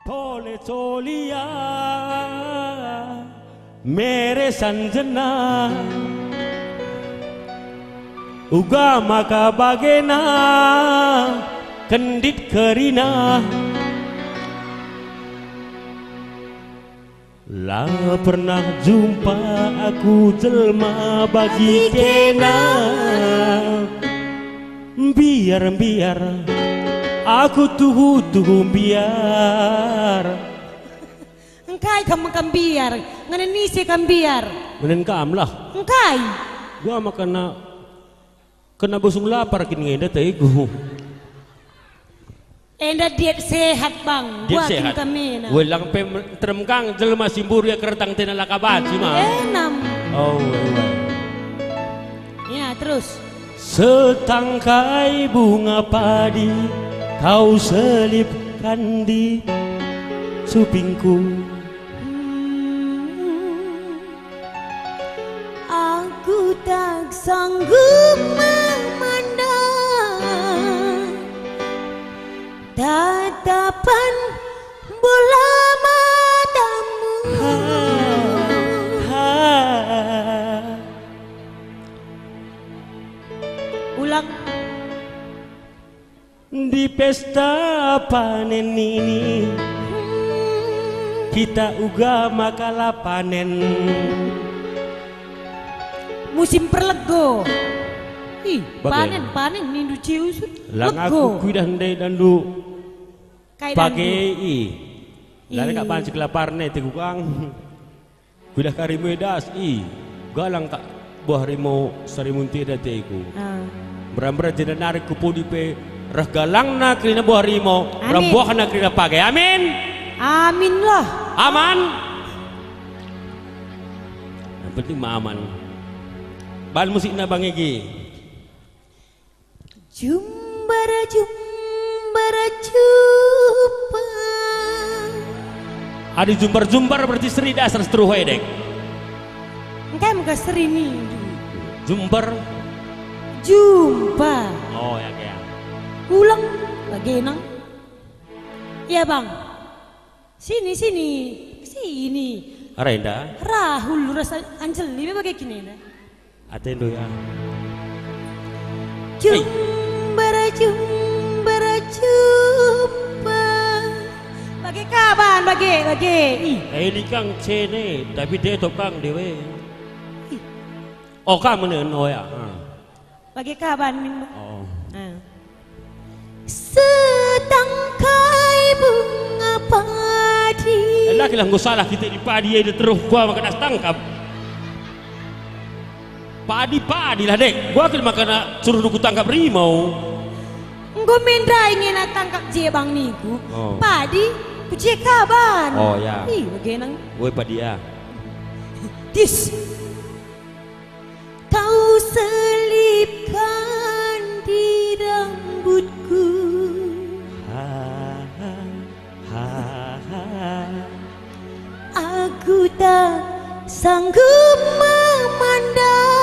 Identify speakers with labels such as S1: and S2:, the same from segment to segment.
S1: Tole tolia mere sanjana uga maka bagena kendit kerina lah pernah jumpa aku jelma bagi kena biar aku tuh biar
S2: engkai kamu kambiar ngene nisi kambiar
S1: ngenen kam lah
S2: engkai
S1: gua mah kena busung lapar kini ngeda tegu
S2: enda diet sehat bang
S1: dia
S2: gua
S1: sehat
S2: kamena
S1: welang pe teremkang jelma simbur ya keretang tena lakabaci mah
S2: enam
S1: oh
S2: ya terus
S1: setangkai bunga padi kau selipkan di supingku
S2: aku tak sanggup memandang tatapan bola matamu ulang
S1: di pesta panen ini kita uga makalah panen
S2: musim perlego ih
S1: Bagai?
S2: panen nindu cius
S1: lang aku kudah ndai dandu pakai lalu kak pancik laparne tegukang kudah karimu das galang tak buah rimau sarimunti dateku beram-beram jadi narik kupu di pe rah galang na krina buah rimau rambuah na krina pakai amin
S2: amin lah
S1: aman yang penting mah aman bal musik na bang Egi
S2: jumbara cupa
S1: ada jumbar berarti seri dasar seteruhai dek
S2: engkai muka seri nih
S1: jumbar
S2: jumpa
S1: oh ya kayak
S2: ulang bagenang ya bang sini
S1: Arenda
S2: rahul rasa anjel ini bagai kini na
S1: atendo ya
S2: jumbara cupa bagai kaban bagai
S1: ini kang cene tapi dia tokang dewe oh kamu nen oh ya
S2: bagai kaban min
S1: oh
S2: setangkai bunga padi
S1: laki lah nggak salah kita di padi ya terus gua makan das tangkap padi lah dek gua kira makan suruh duku tangkap rimau
S2: gue minta ingin tangkap jebang niku padi kucing kaban
S1: oh ya
S2: bagenang
S1: gue padi ya
S2: dis kau selipkan di rambutku aku tak sanggup memandang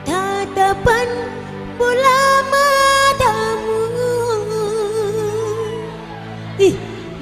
S2: tatapan bola matamu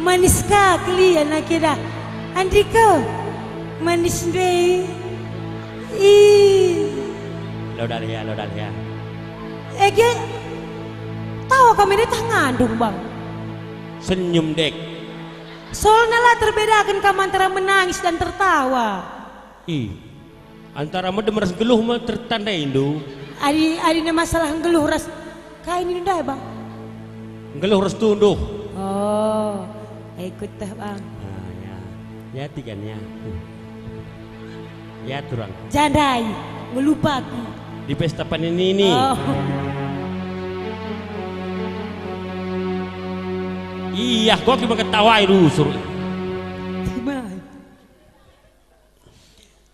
S2: manis kali anak kita Andrika manis deh
S1: lo dah ya
S2: tahu kami ini tak ngandung bang
S1: senyum dek
S2: soalnya lah terbedakan kamu antara menangis dan tertawa
S1: antara medem ras geluh mah tertanda Indo
S2: ada masalah geluh ras kayak ini dah bang
S1: geluh ras tunduh
S2: oh ikut dah bang
S1: ya tikan ya turang
S2: jandai melupaku
S1: di pesta panen ini iya gua cuma ketawa itu suruh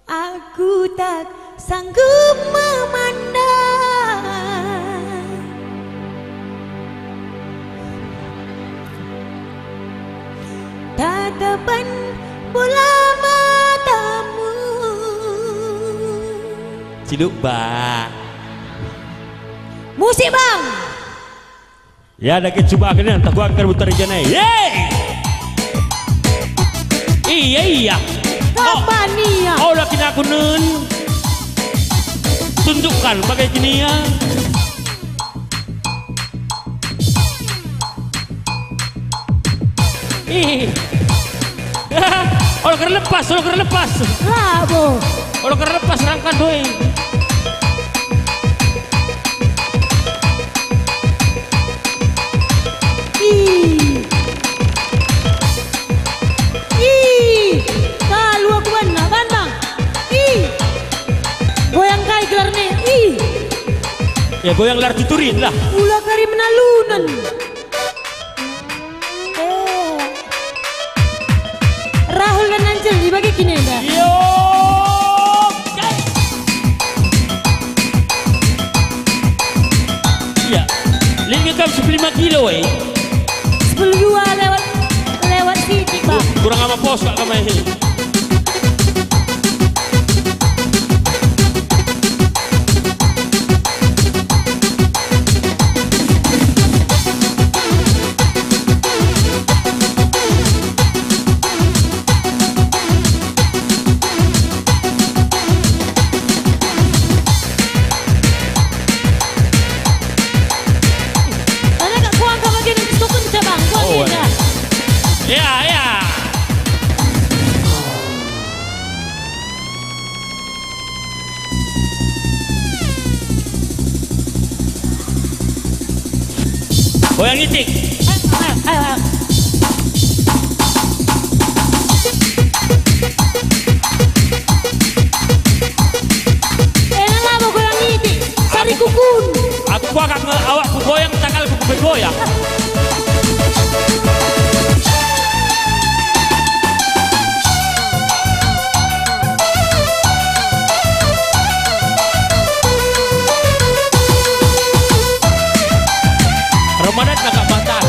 S2: aku tak sanggup memandang tatapan bola matamu
S1: Ciluk ba
S2: musik bang
S1: Ya ada coba akhirnya entah gua akan putar jana. Iya.
S2: Kapan nih ya?
S1: Oh laki aku nun. Tunjukkan pakai gini ya. Kalau kena lepas.
S2: Labo.
S1: Kalau kena lepas rangkan doi.
S2: Kalau aku bang. Goyang kali gelarnya.
S1: Ya goyang lar tuturin lah.
S2: Ulah kari menalunan. Rahul dan Angel dibagi kini dah.
S1: Yo. Iya. Lagi kau 15 kilo
S2: 10 dua lewat titik bang.
S1: Kurang apa pos kak kamu ini. Ya. Goyang itik.
S2: Enak apa goyang itik? Sari kukun.
S1: Aku bakal awak ku goyang tanggal ku bergoyang. Ramadan agak batas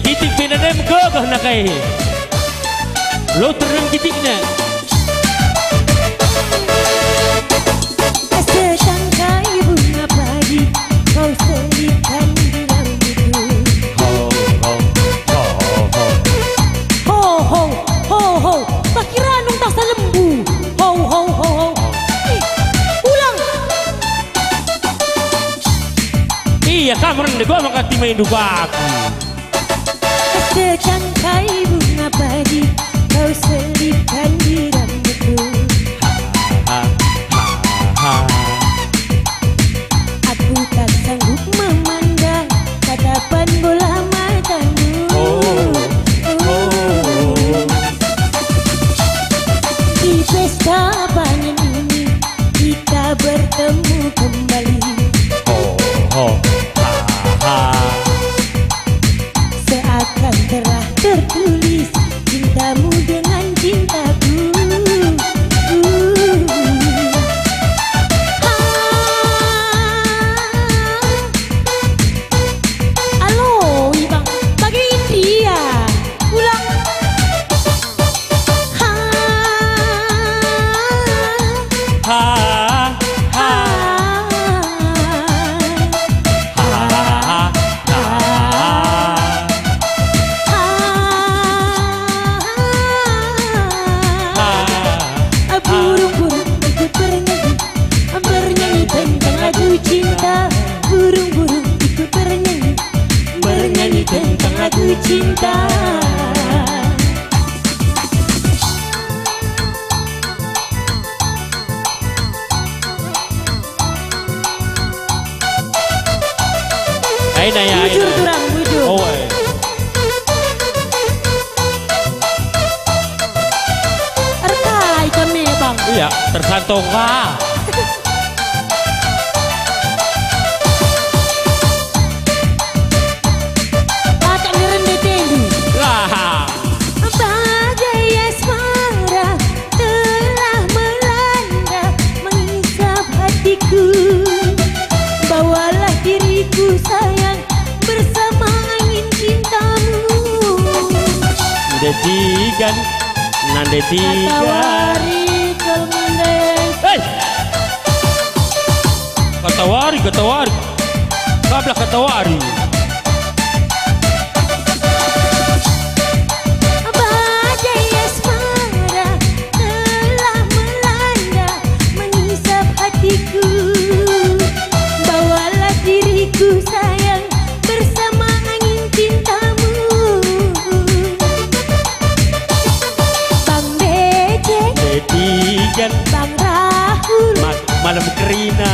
S1: titik pinadem gagah nak kai. Lo terang titiknya.
S2: Setangkai bunga padi kau selipkan di rambutku. Ho. Tak kira nung tak salembu. Ho. Ulang.
S1: Iya kamar ni gua makati main duka aku.
S2: Setangkai bunga padi kau selipkan di rambutku. Aku tak sanggup memandang tatapan bola matamu. Di pesta panen ini kita bertemu kembali. Seakan telah tertulis cintamu dengan cintaku. Halo, Ibang, bagi India. Ulang. Burung-burung ikut bernyanyi tentang lagu cinta. Burung-burung ikut bernyanyi tentang lagu cinta.
S1: Aina ya.
S2: Bujur turang, bujur.
S1: Oh.
S2: Erkai kami bang.
S1: Iya, tersantung kah?
S2: Acak ngerende tendu.
S1: Lah.
S2: Bagai asmara telah melanda mengisap hati. hatiku. Bawalah diriku sayang bersama angin cintamu.
S1: Detikan, nandetikan.
S2: Katawari kelmandeng.
S1: Hei! Katawari, katawari. Kablah katawari.
S2: Badai asmara telah melanda mengisap hatiku. Bawalah diriku sayang bersama angin cintamu. Bang Becek,
S1: Detikan,
S2: Bang Rahul,
S1: malam kerina.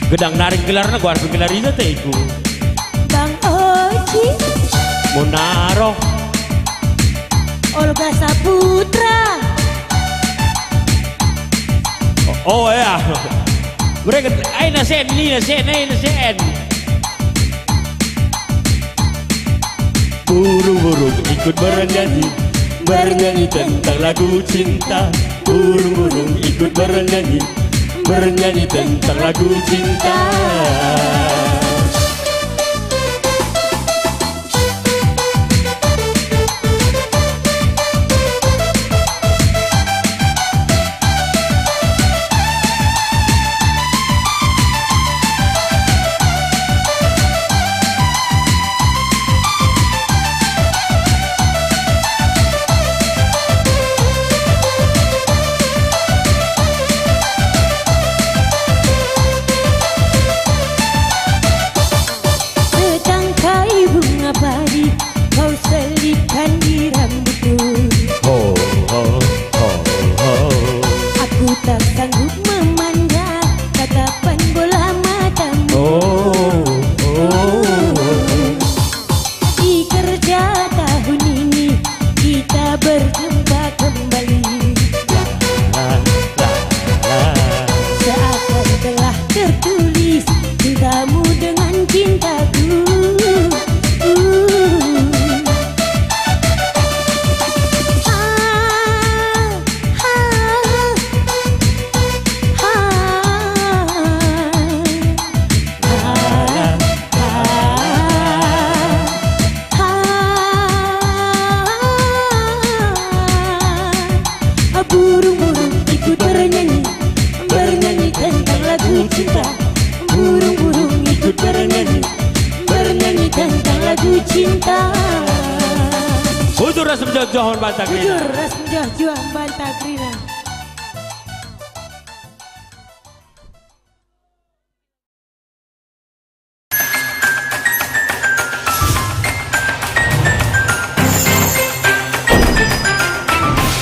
S1: Gedang naring gelarna gua harus gelariza teiku.
S2: Bang Oci,
S1: Monaro,
S2: Olga Saputra.
S1: oh ya. Mereka, ay nasen, ni nasen, ay nasen. Burung-burung ikut bernyanyi, bernyanyi tentang lagu cinta. Burung-burung ikut bernyanyi, bernyanyi tentang lagu cinta.
S2: Kau selipkan di rambutku.
S1: Ho, ho, ho, ho.
S2: Aku tak sanggup memandang tatapan bola matamu.
S1: Oh, oh.
S2: Di kerja tahun ini kita berjumpa kembali.
S1: La, la, la.
S2: Seakan telah tertulis cintamu dengan cintaku. Burung-burung ikut bernyanyi, bernyanyi tentang lagu cinta. Burung-burung ikut bernyanyi, bernyanyi tentang lagu cinta.
S1: Hujur rasam jauh-jauh Bantagri.
S2: Hujur rasam jauh-jauh Bantagri.